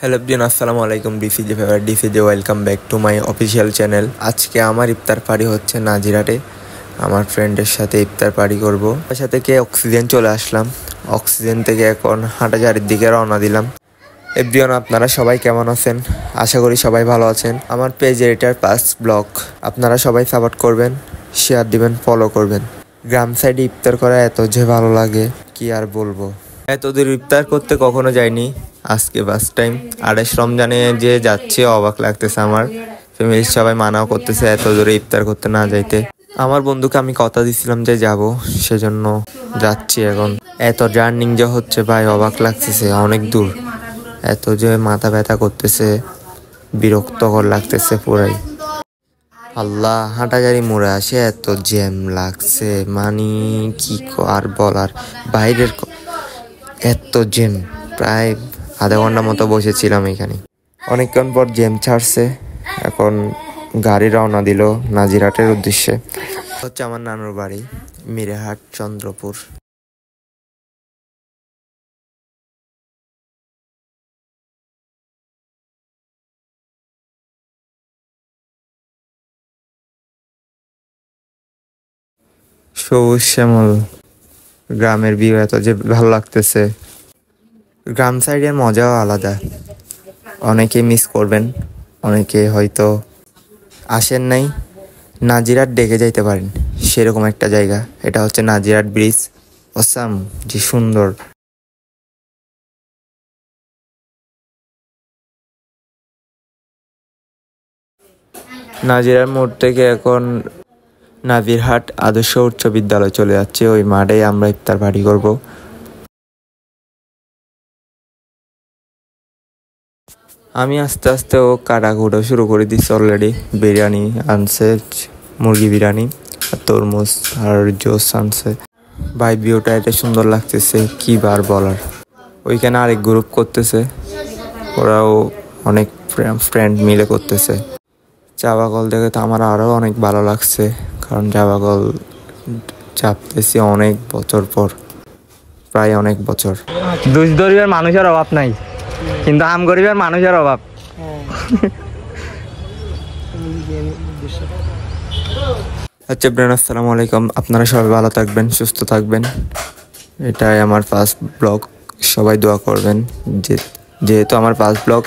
Hello everyone, আসসালামু আলাইকুম। ডিসিজে ফেভার ডিসিজে welcome back to my official channel. আজকে আমার ইফতার পার্টি হচ্ছে নাজিরাটে। আমার ফ্রেন্ডের সাথে ইফতার পার্টি করব। তার সাথে অক্সিজেন চলে আসলাম। অক্সিজেন থেকে এখন হাঁটাঝাড়ির দিকে রওনা দিলাম। এভরিওয়ান, আপনারা সবাই কেমন আছেন? আশা করি সবাই ভালো আছেন। আমার পেজ এডিটার পাস ব্লগ, আপনারা সবাই সাপোর্ট করবেন, শেয়ার দিবেন, ফলো করবেন। গ্রাম সাইডে ইফতার করা এত যে ভালো লাগে কি আর বলবো। এত দূর ইফতার করতে কখনো যাইনি, আজকে ফার্স্ট টাইম। 28 রমজানে যে যাচ্ছে অবাক লাগতেছে আমার। ফ্যামিলির সবাই মানাও করতেছে এত দূরে ইফতার করতে না যাইতে। আমার বন্ধুকে আমি কথা দিছিলাম যে যাব, সেজন্য যাচ্ছি এখন। এত জার্নিং যে হচ্ছে ভাই, অবাক লাগতেছে। অনেক দূর, এত যে মাথা ব্যথা করতেছে, বিরক্তকর লাগতেছে পুরাই। আল্লাহ, হাঁটাগাড়ি মোড়ে আসে এত জ্যাম লাগছে, মানে কি আর বলার বাইরের। এত জ্যাম, প্রায় আধা ঘন্টা মতো বসেছিলাম এখানে। অনেকক্ষণ পর জ্যাম ছাড়ছে, এখন গাড়ি রওনা দিল নাজিরাটের উদ্দেশ্যে। হচ্ছে আমার নানুর বাড়ি, মিরেহাট, চন্দ্রপুর। সবুজ শ্যামল গ্রামের ভিউ এত যে ভালো লাগতেছে। গ্রাম সাইডের মজাও আলাদা। অনেকে মিস করবেন, অনেকে হয়তো আসেন নাই। নাজিরাট ডেকে যাইতে পারেন, সেরকম একটা জায়গা। এটা হচ্ছে নাজিরাট ব্রিজ। অসাম, যে সুন্দর। নাজিরার মোড় থেকে এখন নাজিরহাট আদর্শ উচ্চ বিদ্যালয় চলে যাচ্ছে। ওই মাঠে আমরা ইফতার পার্টি করব। আমি আস্তে আস্তে ও কাটাকুটো শুরু করে দিচ্ছি অলরেডি। বিরিয়ানি আনছে, মুরগি বিরিয়ানি, আর তরমুজ আর জুস আনছে। ভাই ভিউটা এটা সুন্দর লাগতেছে, কি বার বলার। ওইখানে আরেক গ্রুপ করতেছে, ওরাও অনেক ফ্রেন্ড মিলে করতেছে। চা বাকল দেখে তো আমার আরও অনেক ভালো লাগছে, কারণ চা বাকল চাপতেছি অনেক বছর পর, প্রায় অনেক বছর। দুষ গরিবের মানুষের অভাব নাই, কিন্তু আম গরিবের মানুষের অভাব। আচ্ছা ব্রেন, আসসালামু আলাইকুম। আপনারা সবাই ভালো থাকবেন, সুস্থ থাকবেন। এটাই আমার ফার্স্ট ব্লগ, সবাই দোয়া করবেন। যেহেতু আমার ফার্স্ট ব্লগ,